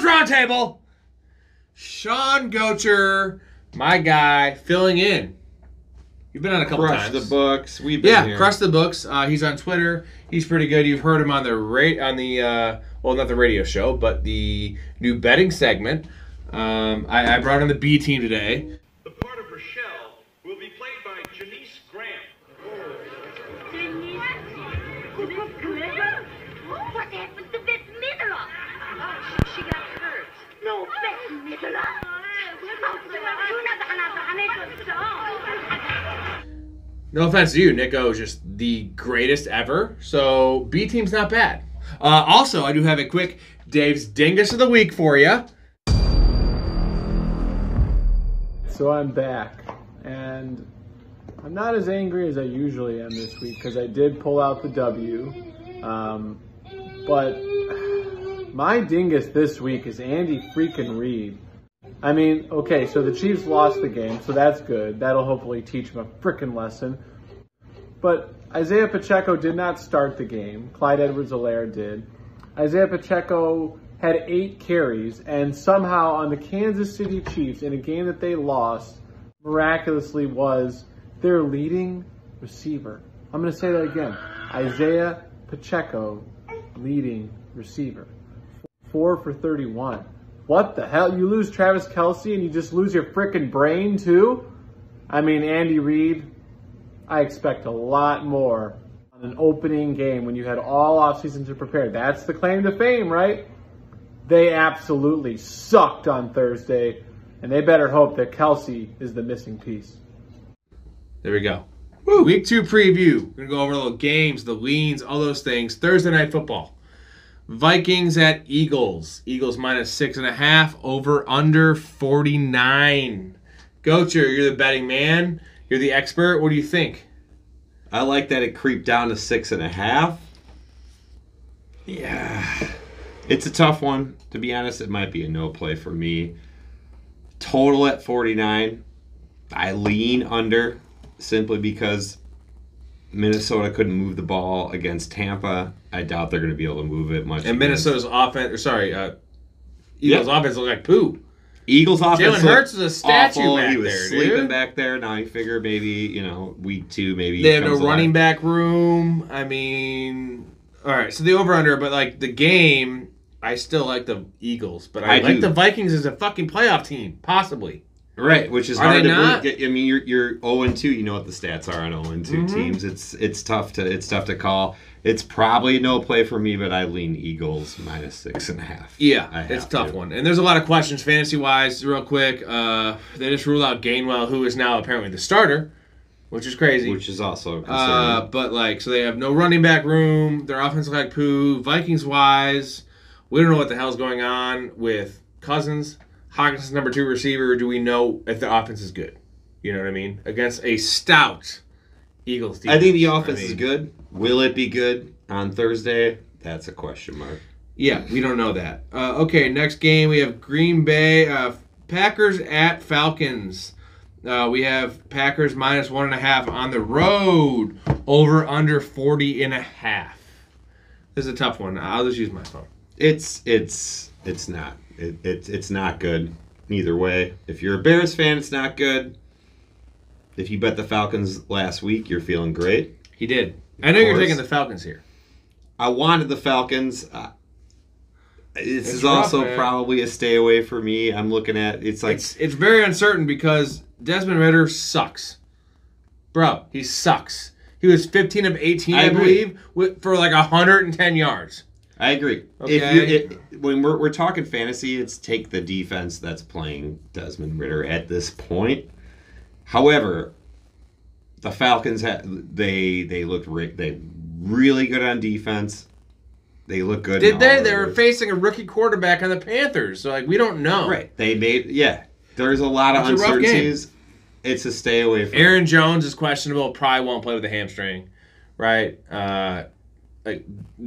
Roundtable. Sean Gocher, my guy, filling in. You've been on a couple times. Crush the books. We've been here. Crush the books. He's on Twitter. He's pretty good. You've heard him on the well, not the radio show, but the new betting segment. I brought in the B team today. The part of Rochelle will be played by Janice Graham. Janice Graham? What happened to Beth Midler? She got hurt. No, Beth Midler? No offense to you, Nico is just the greatest ever. So B team's not bad. Also, I do have a quick Dave's Dingus of the Week for you. So I'm back, and I'm not as angry as I usually am this week because I did pull out the W. But my dingus this week is Andy freaking Reid. I mean, okay, so the Chiefs lost the game, so that's good. That'll hopefully teach him a freaking lesson. But Isaiah Pacheco did not start the game. Clyde Edwards-Helaire did. Isaiah Pacheco had 8 carries, and somehow on the Kansas City Chiefs, in a game that they lost, miraculously was their leading receiver. I'm going to say that again. Isaiah Pacheco, leading receiver. 4 for 31. What the hell? You lose Travis Kelce and you just lose your frickin' brain too? I mean, Andy Reid, I expect a lot more on an opening game when you had all offseason to prepare. That's the claim to fame, right? They absolutely sucked on Thursday, and they better hope that Kelce is the missing piece. There we go. Woo. Week 2 preview. We're going to go over the little games, the leans, all those things. Thursday Night Football. Vikings at Eagles. Eagles minus 6.5. Over under 49. Gocher, you're the betting man. You're the expert. What do you think? I like that it creeped down to 6.5. Yeah. It's a tough one. To be honest, it might be a no play for me. Total at 49. I lean under simply because Minnesota couldn't move the ball against Tampa. I doubt they're going to be able to move it much. And Minnesota's offense, Eagles' offense looked like poo. Eagles' offense Jalen Hurts is a statue awful. back He was there, sleeping dude. back there. Now you figure maybe, week 2, maybe They have no comes running alive. back room. I mean, all right, so the over-under, but like the game, I still like the Eagles, but I like do. the Vikings as a fucking playoff team, possibly. Right, which is Are hard they to not? believe. I mean, you're 0-2. You know what the stats are on 0-2 teams. It's tough to call. It's probably no play for me, but I lean Eagles minus 6.5. Yeah, it's a tough one. And there's a lot of questions fantasy-wise. Real quick, they just ruled out Gainwell, who is now apparently the starter, which is crazy. Which is also concerning. But so they have no running back room. Their offense looks like poo. Vikings-wise, we don't know what the hell's going on with Cousins. Hawkinson's number 2 receiver. Do we know if the offense is good? You know what I mean? Against a stout Eagles defense. I think the offense is good. Will it be good on Thursday? That's a question mark. Yeah, we don't know that. Okay, next game we have Green Bay Packers at Falcons. We have Packers minus 1.5 on the road. Over under 40.5. This is a tough one. I'll just use my phone. It's not. It's not good either way. If you're a Bears fan, it's not good. If you bet the Falcons last week, you're feeling great. He did. I know you're taking the Falcons here. I wanted the Falcons. This is rough, also man. probably a stay away for me. I'm looking at it's very uncertain because Desmond Ridder sucks. Bro, he sucks. He was 15 of 18, I believe, for like 110 yards. I agree. Okay. When we're talking fantasy, it's take the defense that's playing Desmond Ridder at this point. However, the Falcons they looked really good on defense. They look good. Did they? They were facing a rookie quarterback on the Panthers, so we don't know. Right. There's a lot of uncertainties. It's a stay away from. Aaron Jones is questionable. Probably won't play with a hamstring. Right.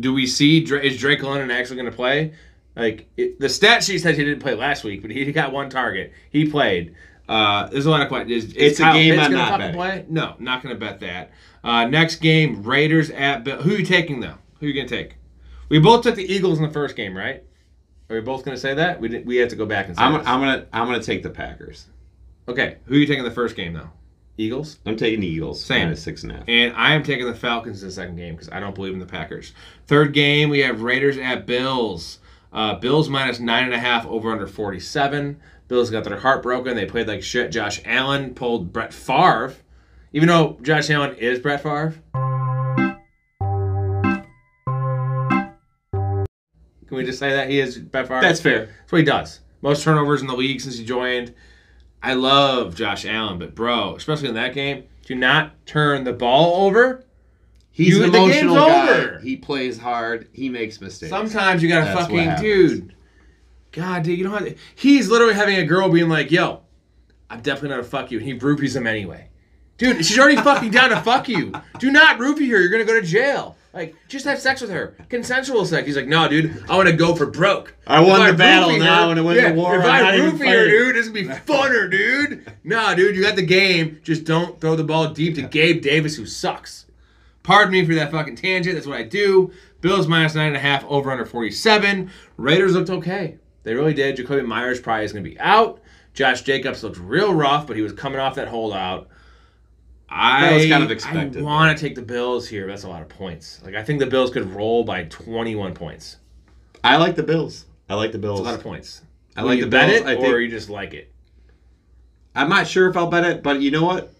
Do we see is Drake London actually going to play? The stat sheet says he didn't play last week, but he got 1 target. He played. There's a lot of questions. It's a game I'm not betting. Play? No, not going to bet that. Next game, Raiders at Bill. Who are you taking though? Who are you going to take? We both took the Eagles in the first game, right? Are we both going to say that? We have to go back and say I'm gonna take the Packers. Okay, who are you taking the first game, though? Eagles? I'm taking the Eagles. Same. -6.5. And I am taking the Falcons in the second game because I don't believe in the Packers. Third game, we have Raiders at Bills. Bills -9.5 over under 47. Bills got their heart broken. They played like shit. Josh Allen pulled Brett Favre. Even though Josh Allen is Brett Favre. Can we just say that he is Brett Favre? That's fair. That's what he does. Most turnovers in the league since he joined. I love Josh Allen, but bro, especially in that game, do not turn the ball over. He's an the emotional game's guy. over. He plays hard. He makes mistakes. Sometimes you gotta That's what fucking, happens. dude. God, dude, you know what? He's literally having a girl being like, yo, I'm definitely gonna fuck you. And he roofies him anyway. Dude, she's already fucking down to fuck you. Do not roofie her. You're gonna go to jail. Like, just have sex with her. Consensual sex. He's like, no, dude, I want to go for broke. I won the battle roofie now her- and I win the war. If I'm I not even roofie her, fighting. dude, this is going to be funner, dude. Nah, dude, you got the game. Just don't throw the ball deep to Gabe Davis, who sucks. Pardon me for that fucking tangent. That's what I do. Bills -9.5 over under 47. Raiders looked okay. They really did. Jacoby Myers probably is going to be out. Josh Jacobs looked real rough, but he was coming off that holdout. That was kind of expected, I want to take the Bills here. That's a lot of points. Like, I think the Bills could roll by 21 points. I like the Bills. I like the Bills. That's a lot of points. I Will like you the bet Bills. it, I or think- you just like it? I'm not sure if I'll bet it, but you know what?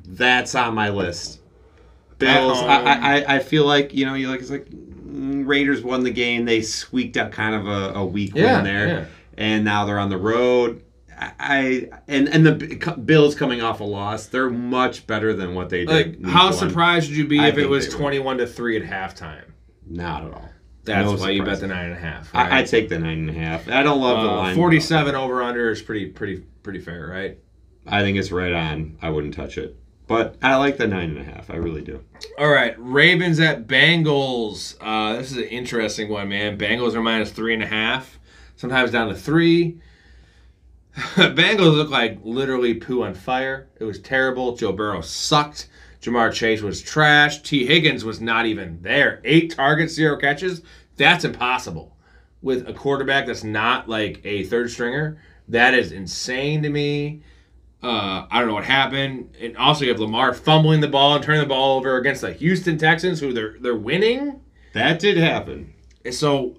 That's on my list. Bills. I feel like it's like Raiders won the game. They squeaked out kind of a weak win there, and now they're on the road. And the Bills coming off a loss, they're much better than what they did. Like, how week one. surprised would you be I if it think was they would. 21-3 at halftime? Not at all. That's No why you bet surprise. the 9.5. Right? I take the 9.5. I don't love the line. 47 over under is pretty fair, right? I think it's right on. I wouldn't touch it, but I like the 9.5. I really do. All right, Ravens at Bengals. This is an interesting one, man. Bengals are -3.5, sometimes down to 3. Bengals look like literally poo on fire. It was terrible. Joe Burrow sucked. Jamar Chase was trash. T. Higgins was not even there. 8 targets, 0 catches. That's impossible. With a quarterback that's not like a third stringer, that is insane to me. I don't know what happened. And also you have Lamar fumbling the ball and turning the ball over against the Houston Texans, who they're winning. That did happen. And so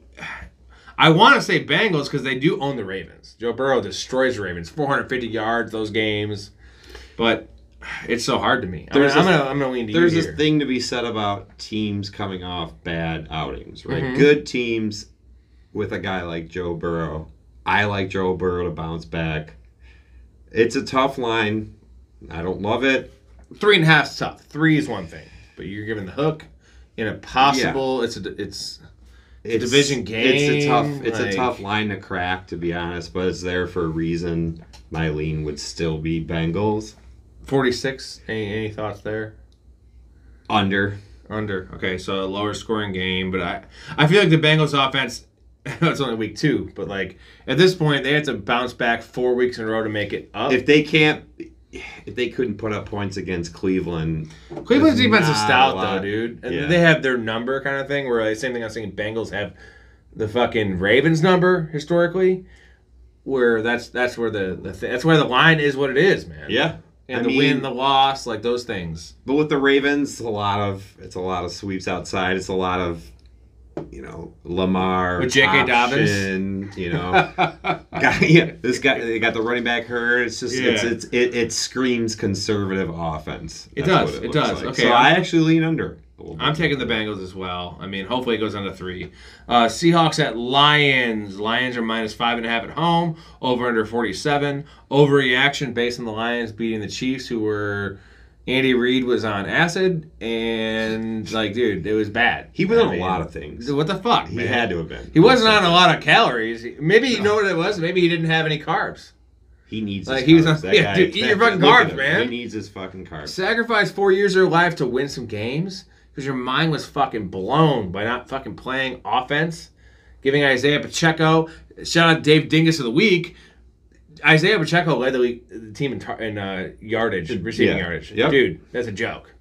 I want to say Bengals because they do own the Ravens. Joe Burrow destroys the Ravens, 450 yards those games, but it's so hard to me. I'm gonna lean to you There's here. this thing to be said about teams coming off bad outings, right? Mm-hmm. Good teams with a guy like Joe Burrow. I like Joe Burrow to bounce back. It's a tough line. I don't love it. 3.5 is tough. 3 is one thing, but you're giving the hook in a possible. It's a division game. It's like- a tough line to crack, to be honest, but it's there for a reason. My lean would still be Bengals. 46. Any thoughts there? Under. Under. Okay, so a lower scoring game, but I feel like the Bengals offense. I know it's only week 2, but like at this point they have to bounce back 4 weeks in a row to make it up. If they couldn't put up points against Cleveland. Cleveland's there's defense is not a stout lot. though, dude, and Yeah. they have their number kind of thing. Where same thing I was saying, Bengals have the fucking Ravens number historically, where that's where that's where the line is what it is, man. Yeah. And the win, the loss, like those things. But with the Ravens, it's a lot of sweeps outside. It's a lot of, Lamar With J.K. Dobbins? option, this guy, they got the running back hurt. It's just it screams conservative offense. It That's does. what It looks does. like. Okay, so I actually lean under. I'm taking the Bengals as well. I mean, hopefully it goes down to 3. Seahawks at Lions. Lions are -5.5 at home. Over under 47. Overreaction based on the Lions beating the Chiefs, who were Andy Reid was on acid, and like, dude, it was bad. He was on a lot of things. What the fuck, He man? had to have been. He wasn't on a lot of calories. Maybe you know what it was. Maybe he didn't have any carbs. He needs Like, his he was carbs. on- That yeah, guy- dude, eat your that- fucking look at carbs, him. man. He needs his fucking carbs. Sacrifice 4 years of your life to win some games because your mind was fucking blown by not fucking playing offense. Giving Isaiah Pacheco, shout out Dave Dingus of the week. Isaiah Pacheco led the team in yardage, receiving yardage. Yep. Dude, that's a joke.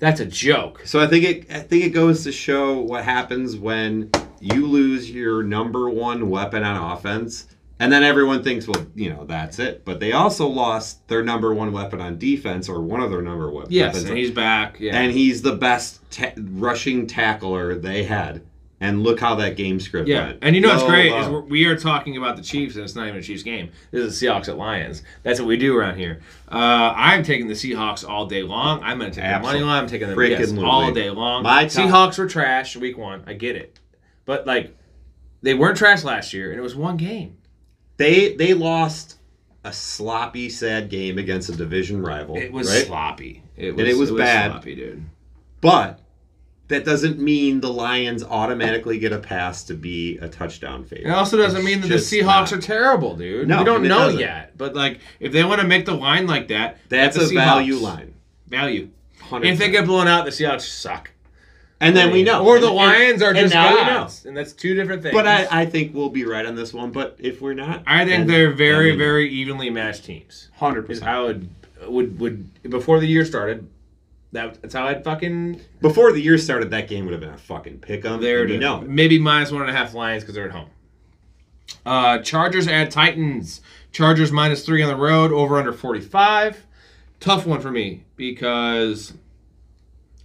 That's a joke. So I think it goes to show what happens when you lose your number one weapon on offense, and then everyone thinks, well, that's it. But they also lost their number one weapon on defense, or one of their number one Yes, weapons. and he's back. Yeah. And he's the best rushing tackler they had. And look how that game script went. And what's great is we are talking about the Chiefs, and it's not even a Chiefs game. This is the Seahawks at Lions. That's what we do around here. I'm taking the Seahawks all day long. I'm going to take the money line. I'm taking them all day long. Seahawks were trash week 1. I get it. But, they weren't trash last year, and it was one game. They lost a sloppy, sad game against a division rival. It was sloppy. It was bad. Sloppy, dude. But that doesn't mean the Lions automatically get a pass to be a touchdown favorite. It also doesn't mean that the Seahawks are terrible, dude. No, we don't know yet. But, if they want to make the line like that, that's a value line. Value. 100%. If they get blown out, the Seahawks suck. And then we know. Or the Lions are just now gods. And that's two different things. But I think we'll be right on this one. But if we're not, I think they're very, very evenly matched teams. 100%. I would before the year started. That's how I'd fucking. Before the year started, that game would have been a fucking pick-em. Maybe -1.5 Lions because they're at home. Chargers at Titans. Chargers -3 on the road. Over under 45. Tough one for me because,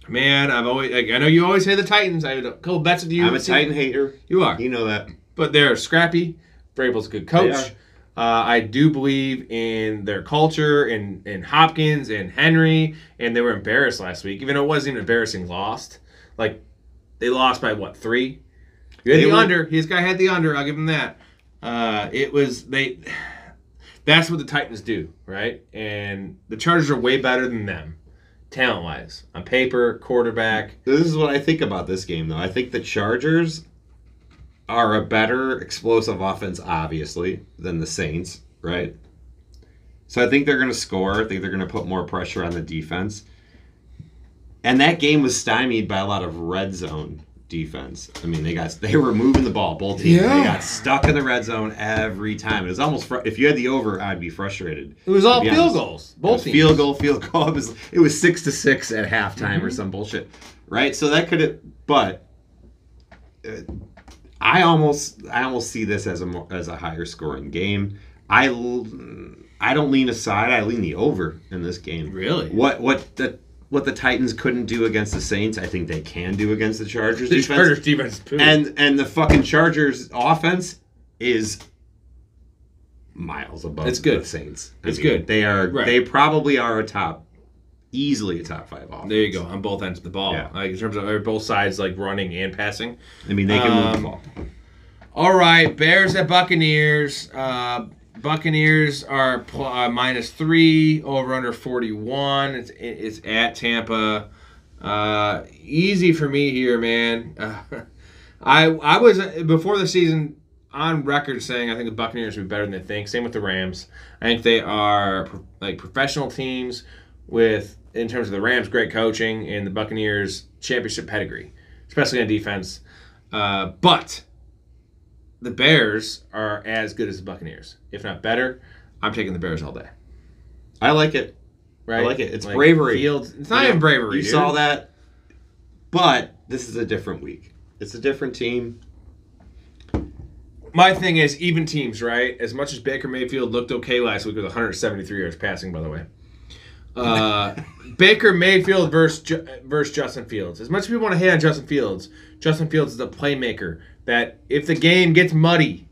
man, I know you always say the Titans. I had a couple bets with you. I'm a Titan hater. You are. You know that. But they're scrappy. Vrabel's a good coach. I do believe in their culture, in Hopkins and Henry, and they were embarrassed last week. Even though it wasn't even embarrassing, lost. They lost by, 3? You had the under. This guy had the under. I'll give him that. That's what the Titans do, right? And the Chargers are way better than them, talent-wise. On paper, quarterback. This is what I think about this game, though. I think the Chargers are a better explosive offense, obviously, than the Saints, right? So I think they're going to score. I think they're going to put more pressure on the defense. And that game was stymied by a lot of red zone defense. I mean, they were moving the ball, both teams. Yeah. They got stuck in the red zone every time. It was almost if you had the over, I'd be frustrated. It was all field goals. Both teams. Field goal. It was 6-6 at halftime or some bullshit, right? So that could have, but. I almost see this as a higher scoring game. I don't lean aside. I lean the over in this game. Really? What the Titans couldn't do against the Saints, I think they can do against the Chargers defense. Chargers defense too. And the fucking Chargers offense is miles above the Saints. It's good. They are. Right. They probably are easily a top 5 offense. There you go, on both ends of the ball. Yeah. In terms of both sides, running and passing. I mean, they can move the ball. All right, Bears at Buccaneers. Buccaneers are -3, over under 41. It's at Tampa. Easy for me here, man. I was, before the season, on record saying I think the Buccaneers would be better than they think. Same with the Rams. I think they are professional teams with, in terms of the Rams, great coaching, and the Buccaneers championship pedigree, especially on defense. But the Bears are as good as the Buccaneers, if not better. I'm taking the Bears all day. I like it. Right? I like it. It's bravery. It's not even bravery. You saw that. But this is a different week. It's a different team. My thing is even teams, right? As much as Baker Mayfield looked okay last week with 173 yards passing, by the way. Baker Mayfield versus Justin Fields. As much as we want to hate on Justin Fields is a playmaker that if the game gets muddy,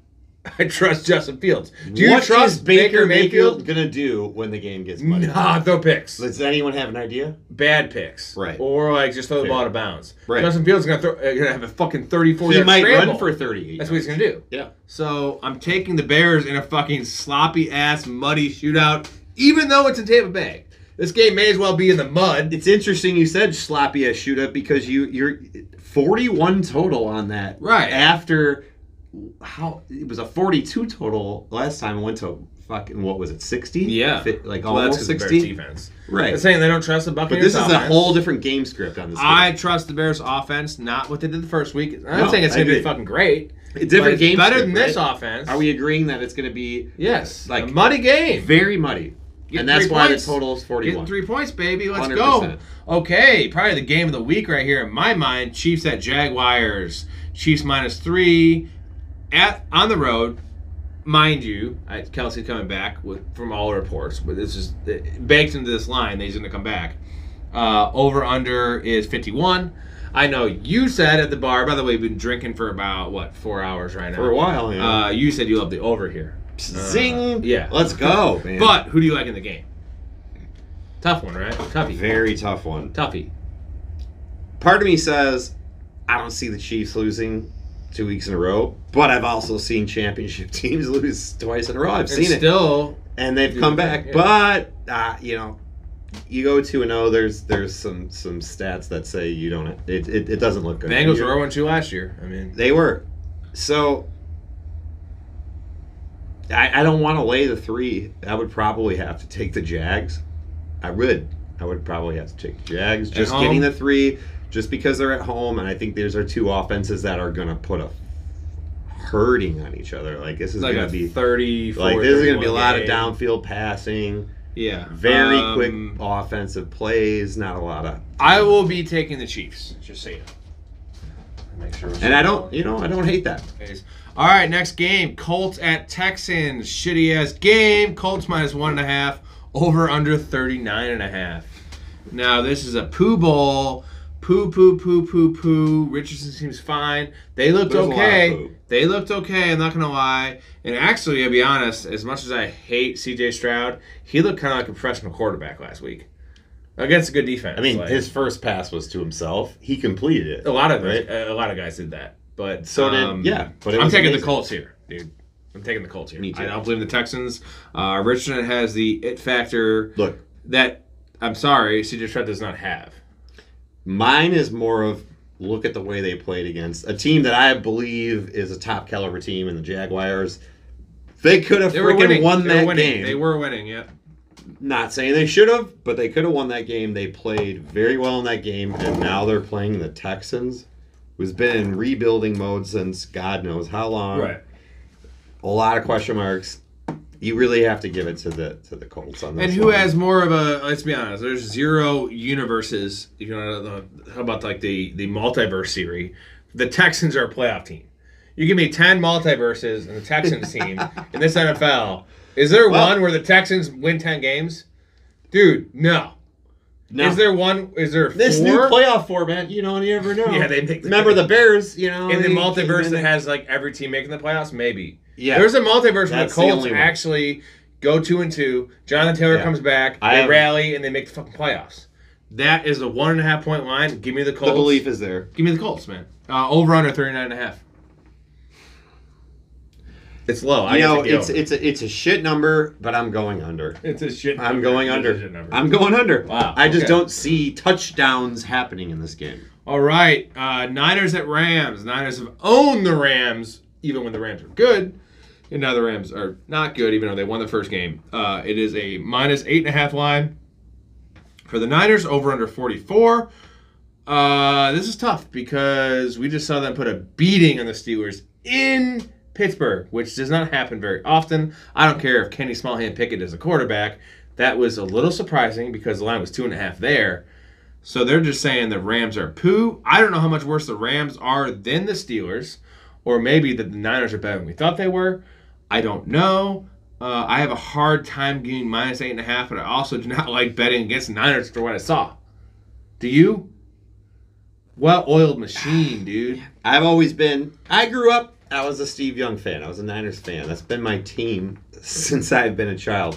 I trust Justin Fields. Do you trust Baker Mayfield going to do when the game gets muddy? Nah, throw picks. Does anyone have an idea? Bad picks. Right. Or just throw the ball out of bounds. Right. Justin Fields is going to have a fucking 34 yard scramble. He might run for 38. That's what he's going to do. Yeah. So I'm taking the Bears in a fucking sloppy-ass, muddy shootout, even though it's in Tampa Bay. This game may as well be in the mud. It's interesting you said sloppy-ass shootout because you're 41 total on that. Right. After it was a 42 total last time. It went to fucking, what was it, 60? Yeah. Almost 60. The Bears defense. Right. They're saying they don't trust the Buccaneers. But this is a whole different game script on this game. I trust the Bears offense, not what they did the first week. I'm not saying it's going to be fucking great. A different game better script, than this offense. Are we agreeing that it's going to be a muddy game? Very muddy. And that's why the total is 41. Getting 3 points, baby. Let's 100%. go. Okay, probably the game of the week right here in my mind. Chiefs at Jaguars. Chiefs -3 on the road. Mind you, Kelsey coming back from all reports, but this is baked into this line that he's going to come back. Over under is 51. I know you said at the bar. By the way, we've been drinking for about 4 hours right now. For a while, yeah. You said you love the over here. Zing! Yeah, let's go, man. But who do you like in the game? Tough one, right? Toughy. Very tough one. Toughy. Part of me says I don't see the Chiefs losing 2 weeks in a row, but I've also seen championship teams lose twice in a row. I've seen it, and they've come back. Yeah. But you go 2-0. There's some stats that say you don't. It doesn't look good. Bengals were 0-2 last year. I mean, they were. So I don't want to lay the 3. I would probably have to take the Jags. I would probably have to take the Jags. Just getting the 3. Just because they're at home, and I think these are two offenses that are going to put a hurting on each other. Like this is going to be 30. Like this is going to be a lot of downfield passing. Yeah, very quick offensive plays. Not a lot of. I will be taking the Chiefs. Just so you know. Make sure. And I don't hate that. All right, next game: Colts at Texans. Shitty ass game. Colts -1.5. Over under 39.5. Now this is a poo bowl. Poo. Richardson seems fine. They looked okay. They looked okay, I'm not going to lie. And actually, I'll be honest, as much as I hate C.J. Stroud, he looked kind of like a professional quarterback last week. Against a good defense. I mean, his first pass was to himself. He completed it. A lot of guys did that. But so did, but I'm taking the Colts here, dude. I'm taking the Colts here. Me too. I don't blame the Texans. Richardson has the it factor that, I'm sorry, C.J. Stroud does not have. Mine is more of look at the way they played against a team that I believe is a top caliber team in the Jaguars. They could have freaking won that game. They were winning, yeah. Not saying they should have, but they could have won that game. They played very well in that game, and now they're playing the Texans, who's been in rebuilding mode since God knows how long. Right. A lot of question marks. You really have to give it to the Colts on this. And who has more of a? Let's be honest. There's 0 universes. You know, how about like the multiverse theory? The Texans are a playoff team. You give me 10 multiverses and the Texans team in this NFL. Is there one where the Texans win 10 games? Dude, no. Is there one? Is there 4? This new playoff format, you never know. Yeah, they make. Remember the Bears, in the multiverse that has like every team making the playoffs, maybe. Yeah, there's a multiverse where the Colts actually go 2-2. Jonathan Taylor comes back. They rally and they make the fucking playoffs. That is a 1.5 point line. Give me the Colts. The belief is there. Give me the Colts, man. Over under 39.5. It's low. It's a shit number, but I'm going under. It's a shit. I'm going under. I'm going under. Wow. I just don't see touchdowns happening in this game. All right, Niners at Rams. Niners have owned the Rams even when the Rams are good. And now the Rams are not good, even though they won the first game. It is a -8.5 line for the Niners, over under 44. This is tough because we just saw them put a beating on the Steelers in Pittsburgh, which does not happen very often. I don't care if Kenny Smallhand Pickett is a quarterback. That was a little surprising because the line was 2.5 there. So they're just saying the Rams are poo. I don't know how much worse the Rams are than the Steelers, or maybe that the Niners are better than we thought they were. I don't know. I have a hard time giving -8.5, but I also do not like betting against the Niners for what I saw. Do you? Well-oiled machine, dude. I've always been. I grew up. I was a Steve Young fan. I was a Niners fan. That's been my team since I've been a child.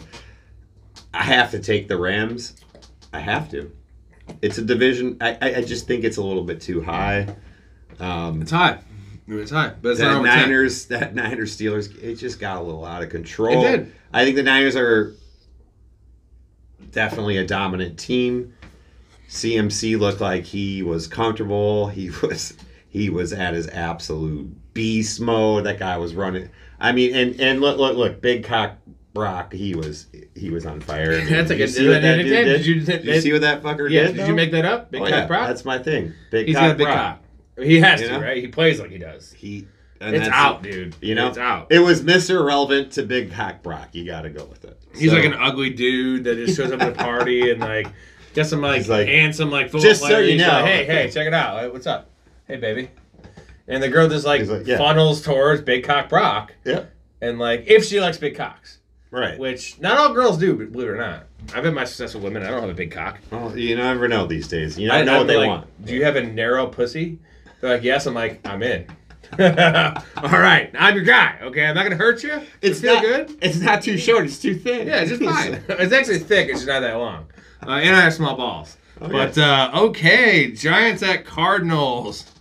I have to take the Rams. I have to. It's a division. I just think it's a little bit too high. It's high. It's high, but it's that not Niners. That Niners Steelers. It just got a little out of control. It did. I think the Niners are definitely a dominant team. CMC looked like he was comfortable. He was at his absolute beast mode. That guy was running. I mean, and look, Big Cock Brock. He was on fire. That's like Did you see what that fucker did? Did you make that up? Big Cock Brock. That's my thing. He's got a big cock. He has to, right? He plays like he does. It's out, dude. It's out. It was Mr. Irrelevant to Big Cock Brock. You got to go with it. He's like an ugly dude that just shows up at a party and like gets some like handsome like football just player. So you know, like, hey, check it out. What's up? Hey, baby. And the girl just He's like, yeah. funnels towards Big Cock Brock. Yep. And if she likes big cocks. Right. Which not all girls do, believe it or not. I've had my successful women. I don't have a big cock. Well, you never know these days. You don't know what they want. Do you have a narrow pussy? They're like, yes. I'm like, I'm in. All right, I'm your guy. Okay, I'm not gonna hurt you. It's feel not good. It's not too short. It's too thin. Yeah, it's just fine. It's actually thick. It's just not that long. And I have small balls. Okay. But okay, Giants at Cardinals.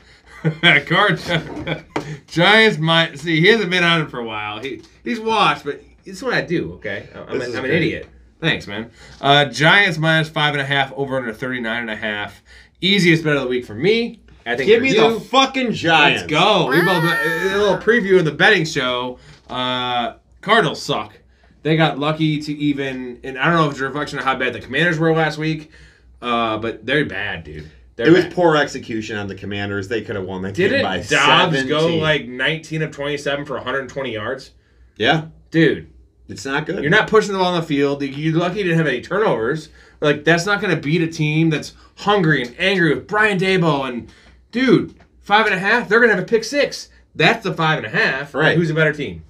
Giants might see. He hasn't been on it for a while. He's watched, but this is what I do. Okay, I'm an idiot. Thanks, man. Giants minus 5.5 over under 39.5. Easiest bet of the week for me. I think Give me the fucking Giants. Let's go. We both a little preview of the betting show. Cardinals suck. They got lucky to even, and I don't know if it's a reflection of how bad the Commanders were last week, but they're bad, dude. It was poor execution on the Commanders. They could have won that game by 17. Didn't Dobbs go 19 of 27 for 120 yards? Yeah. Dude. It's not good. You're not pushing the ball on the field. You're lucky you didn't have any turnovers. That's not going to beat a team that's hungry and angry with Brian Daboll. And, dude, 5.5, they're going to have a pick 6. That's the 5.5. Right. Who's a better team?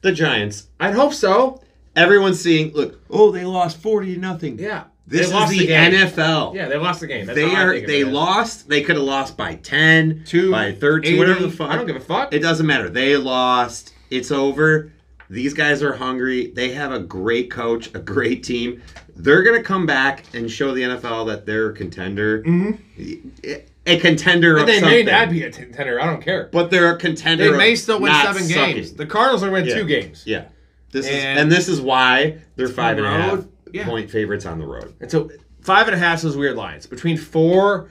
The Giants. I'd hope so. Everyone's seeing, look, they lost 40-0. Yeah. This is the NFL. Yeah, they lost the game. That's they lost. They could have lost by 10, by 13, 80, whatever the fuck. I don't give a fuck. It doesn't matter. They lost. It's over. These guys are hungry. They have a great coach, a great team. They're going to come back and show the NFL that they're a contender. Mm-hmm. A contender of something. They may not be a contender. I don't care. But they're a contender. They may still win 7 sucking. games. The Cardinals are going to win 2 games. Yeah. This is why they're 5.5 point favorites on the road. And so 5.5 is those weird lines. Between 4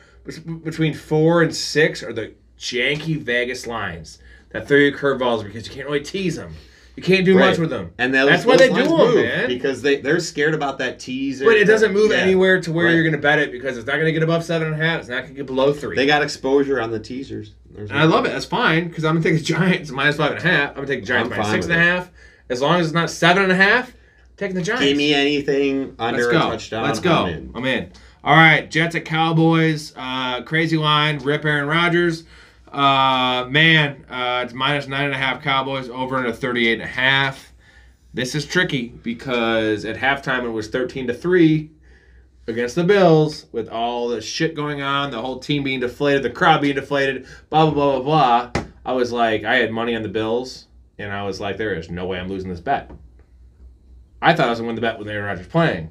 and 6 are the janky Vegas lines that throw you curveballs because you can't really tease them. You can't do much with them. And that's why they do them, man. Because they're scared about that teaser. But it doesn't move anywhere to where you're going to bet it because it's not going to get above 7.5. It's not going to get below 3. They got exposure on the teasers. And I love it. That's fine because I'm going to take the Giants minus 5.5. I'm going to take the Giants minus 6.5. As long as it's not 7.5, taking the Giants. Give me anything under a touchdown. Let's go. I'm in. All right, Jets at Cowboys. Crazy line. Rip Aaron Rodgers. It's minus 9.5 Cowboys over under 38.5. This is tricky because at halftime it was 13-3 against the Bills with all the shit going on, the whole team being deflated, the crowd being deflated, blah, blah, blah, blah, blah. I was like, I had money on the Bills, and I was like, there is no way I'm losing this bet. I thought I was going to win the bet with Aaron Rodgers playing.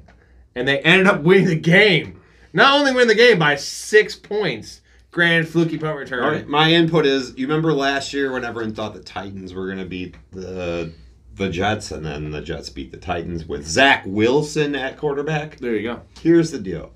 And they ended up winning the game. Not only win the game by 6 points, grand fluky punt return. All right, my input is, you remember last year when everyone thought the Titans were going to beat the Jets, and then the Jets beat the Titans with Zach Wilson at quarterback? There you go. Here's the deal.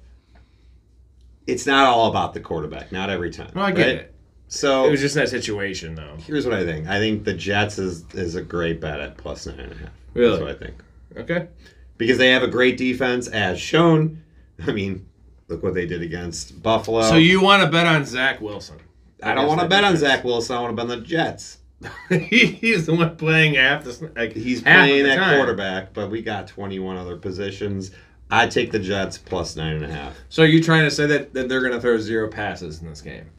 It's not all about the quarterback, not every time. No, I get it. So it was just that situation, though. Here's what I think. I think the Jets is a great bet at plus 9.5. Really? That's what I think. Okay. Because they have a great defense, as shown. I mean, look what they did against Buffalo. So you want to bet on Zach Wilson? I don't want to bet on Zach Wilson. I want to bet on the Jets. He's the one playing half the He's playing at quarterback, but we got 21 other positions. I take the Jets plus 9.5. So are you trying to say that they're going to throw 0 passes in this game?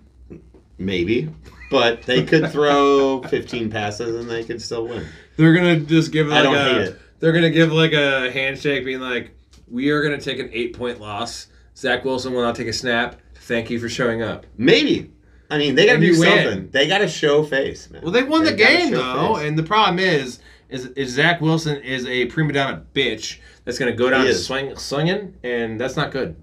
Maybe, but they could throw 15 passes and they could still win. They're going to just give I don't hate it. They're going to give like a handshake being like, we are going to take an 8-point loss. Zach Wilson will not take a snap. Thank you for showing up. Maybe. I mean, they got to do something. They got to show face, man. Well, they won the game, though, and the problem is Zach Wilson is a prima donna bitch that's going to go down slinging, and that's not good.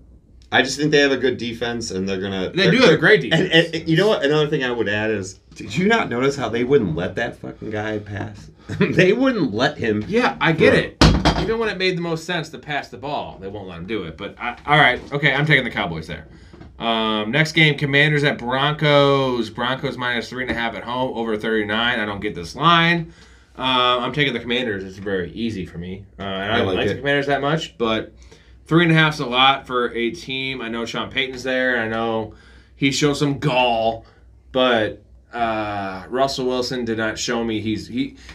I just think they have a good defense, and they're going to... They do have a great defense. And you know what? Another thing I would add is, did you not notice how they wouldn't let that fucking guy pass? They wouldn't let him. Yeah, I get it. Even when it made the most sense to pass the ball, they won't let him do it. But, all right, okay, I'm taking the Cowboys there. Next game, Commanders at Broncos. Broncos minus 3.5 at home, over 39. I don't get this line. I'm taking the Commanders. It's very easy for me. I don't like the Commanders that much, but 3.5 is a lot for a team. I know Sean Payton's there. I know he showed some gall, but Russell Wilson did not show me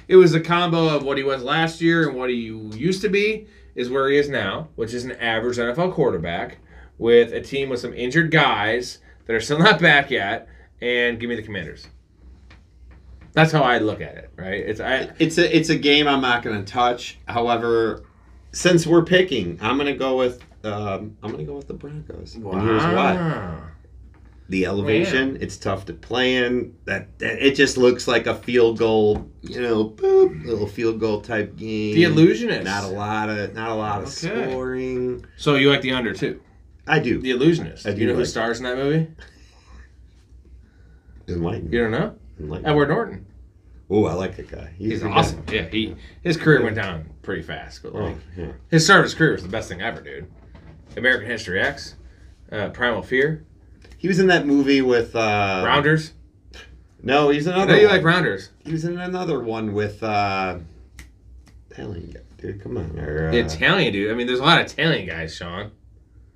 it was a combo of what he was last year and what he used to be is where he is now, which is an average NFL quarterback with a team with some injured guys that are still not back yet, and give me the Commanders. That's how I look at it, right? It's a game I'm not going to touch. However, since we're picking, I'm going to go with the Broncos. Wow. And here's why. The elevation, it's tough to play in. That it just looks like a field goal, boop, little field goal type game. The Illusionist. Not a lot of scoring. So you like the under too? I do. The Illusionist. I do You know who like stars in that movie? Enlighten. You don't know? Enlighten. Edward Norton. Oh, I like that guy. He's a good awesome. guy. Yeah, his career went down pretty fast, but Oh, yeah. his start of his career was the best thing ever, dude. American History X, Primal Fear, He was in that movie with Rounders. No, he's I another. know you one. like Rounders. He was in another one with Italian guy. Dude, come on. The Italian dude. I mean, there's a lot of Italian guys, Sean.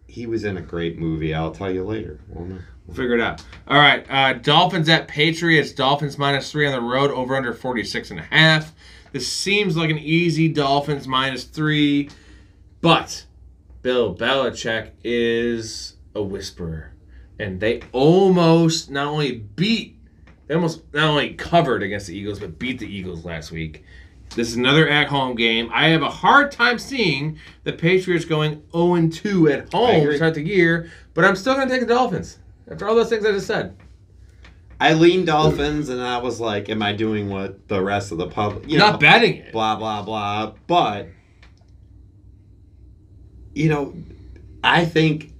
He was in a great movie. I'll tell you later. We'll figure it out. All right, Dolphins at Patriots. Dolphins -3 on the road. Over under 46.5. This seems like an easy Dolphins -3, but Bill Belichick is a whisperer, and they almost not only covered against the Eagles, but beat the Eagles last week. This is another at-home game. I have a hard time seeing the Patriots going 0-2 at home to start the year, but I'm still going to take the Dolphins. After all those things I just said. I leaned Dolphins, and I was like, am I doing what the rest of the public... Not betting it. Blah, blah, blah. But, I think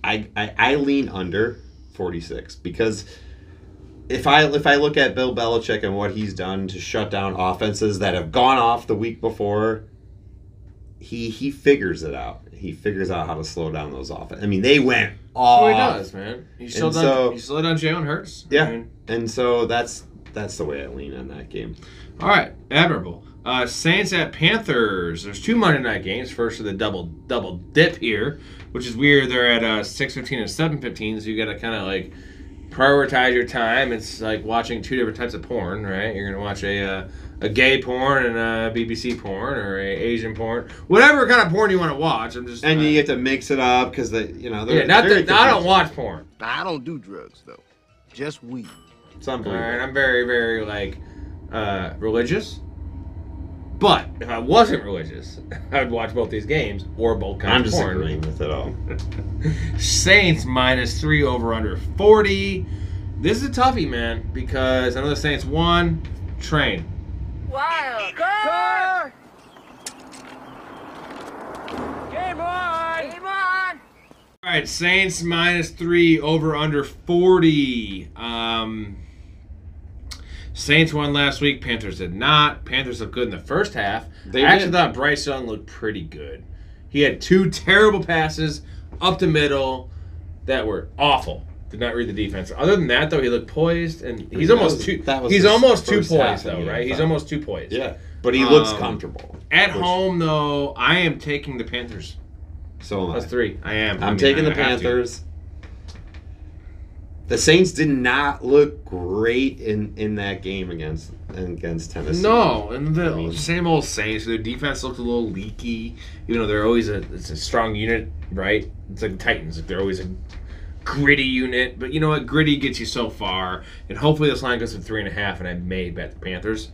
I lean under 46 because... If I look at Bill Belichick and what he's done to shut down offenses that have gone off the week before, he figures it out. He figures out how to slow down those offenses. I mean, they went off. Oh, he does, man. He slowed down Jalen Hurts. Yeah, and so that's the way I lean on that game. All right, admirable. Saints at Panthers. There's 2 Monday night games. First of the double dip here, which is weird. They're at 6:15 and 7:15, so you got to kind of like prioritize your time. It's like watching 2 different types of porn, right? You're gonna watch a gay porn and a BBC porn or a Asian porn, whatever kind of porn you want to watch. I'm just and you get to mix it up because I don't watch porn. I don't do drugs though, just weed. All right, I'm very, very religious. But if I wasn't religious, I would watch both these games or both kinds of porn. I'm just agreeing with it all. Saints -3 over under 40. This is a toughie, man, because I know the Saints won. Train. Wild card! Game on! Game on! All right, Saints -3 over under 40. Saints won last week. Panthers did not. Panthers looked good in the first half. I actually thought Bryce Young looked pretty good. He had 2 terrible passes up the middle that were awful. Did not read the defense. Other than that, though, he looked poised, and he's almost too poised, though, right? He's almost too poised. Yeah, but he looks comfortable. At home, though, I am taking the Panthers. So That's 3. I am. I'm taking the Panthers. The Saints did not look great in that game against Tennessee. No, and the same old Saints. Their defense looked a little leaky. They're always it's a strong unit, right? It's like the Titans. They're always a gritty unit. But you know what? Gritty gets you so far. And hopefully this line goes to 3.5, and I may bet the Panthers.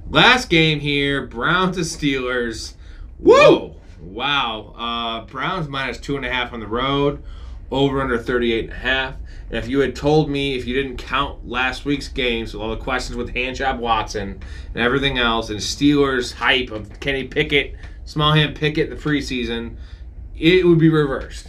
Last game here, Browns to Steelers. Whoa! Wow. Browns -2.5 on the road. Over under 38.5. And if you had told me, if you didn't count last week's games with all the questions with Handjob Watson and everything else, and Steelers hype of Kenny Pickett, small hand Pickett in the preseason, it would be reversed.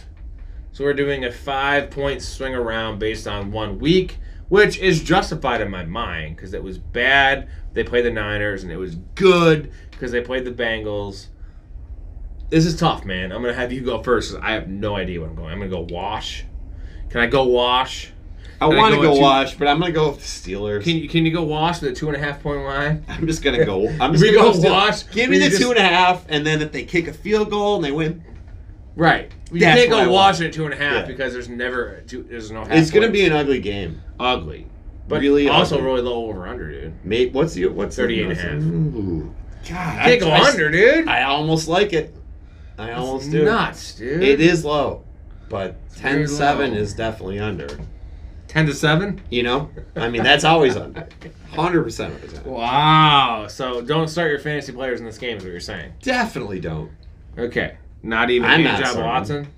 So we're doing a 5-point swing around based on 1 week, which is justified in my mind because it was bad. They played the Niners, and it was good because they played the Bengals. This is tough, man. I'm going to have you go first because I have no idea what I'm going. I'm going to go wash. Can I go wash? I want to go wash, but I'm going to go with the Steelers. Can you go wash with a 2.5-point line? I'm just going to go. I'm just going to go wash. Give me the 2.5, and then if they kick a field goal and they win. Right. You can't go wash at 2.5 because there's no half. It's going to be an ugly game. Ugly. But really also ugly. Really low over-under, dude. Mate, what's 38.5. Ooh. God, can't go under, dude. I almost like it. I almost do. Nuts, dude. It is low, but 10-7 is definitely under. 10-7. You know, I mean that's always under. 100% of the time. Wow. So don't start your fantasy players in this game is what you're saying. Definitely don't. Okay. Not even I'm not Handjob starting. Watson?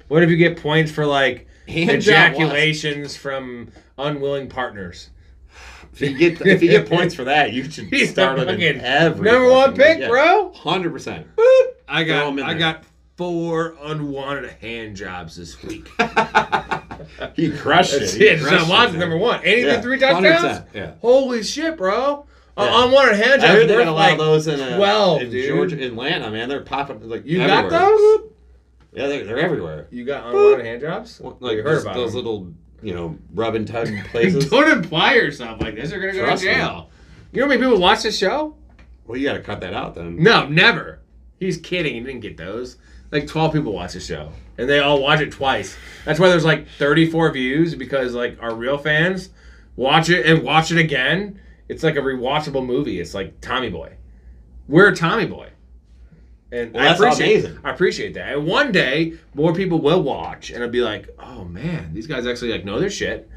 What if you get points for, like, Handjob ejaculations from unwilling partners? If you get points for that, you should He's start the him in fucking every number one fucking pick, league. bro. 100%. I Throw him in there. got 4 unwanted hand jobs this week. He crushed it. That's He it. crushed Deshaun Watson's it, number man. 1. Anything Yeah, 3 touchdowns? 100%, yeah. Holy shit, bro. Yeah. Unwanted hand I jobs heard they worth got a lot like of those in 12, in dude. Georgia, Atlanta, man. They're popping like You everywhere. got those? Yeah, they're everywhere. You got unwanted hand jobs? Like you heard those, about those them. little, rub and tug places. Don't imply yourself like this. You're going to go to Trust me. jail. You know how many people watch this show? Well, you got to cut that out then. No, never. He's kidding. He didn't get those. Like 12 people watch the show, and they all watch it twice. That's why there's like 34 views, because like our real fans watch it and watch it again. It's like a rewatchable movie. It's like Tommy Boy. We're Tommy Boy. And Well, that's amazing. I appreciate that. And one day, more people will watch, and it'll be like, oh man, these guys actually like know their shit.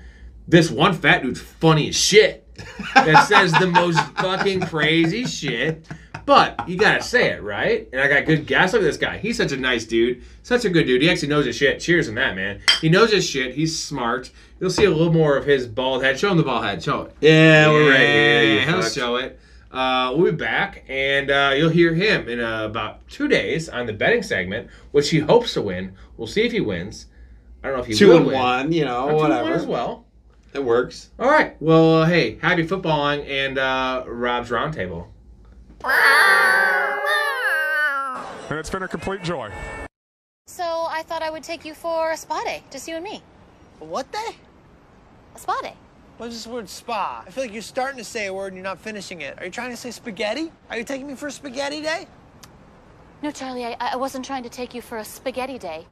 This one fat dude's funny as shit. That says the most fucking crazy shit. But you gotta say it, right? And I got good guests. Look at this guy. He's such a nice dude. Such a good dude. He actually knows his shit. Cheers on that, man. He knows his shit. He's smart. You'll see a little more of his bald head. Show him the bald head. Show it. Yeah, we're right here. Yeah, you he'll fucks. show it. We'll be back, and you'll hear him in about 2 days on the betting segment, which he hopes to win. We'll see if he wins. I don't know if he 2 will and win. 1, Or 2 and whatever. 1 as well. It works. All right. Well, hey, happy footballing and Rob's Roundtable. And it's been a complete joy. So I thought I would take you for a spa day, just you and me. What day? A spa day. What is this word spa? I feel like you're starting to say a word and you're not finishing it. Are you trying to say spaghetti? Are you taking me for a spaghetti day? No, Charlie, I wasn't trying to take you for a spaghetti day.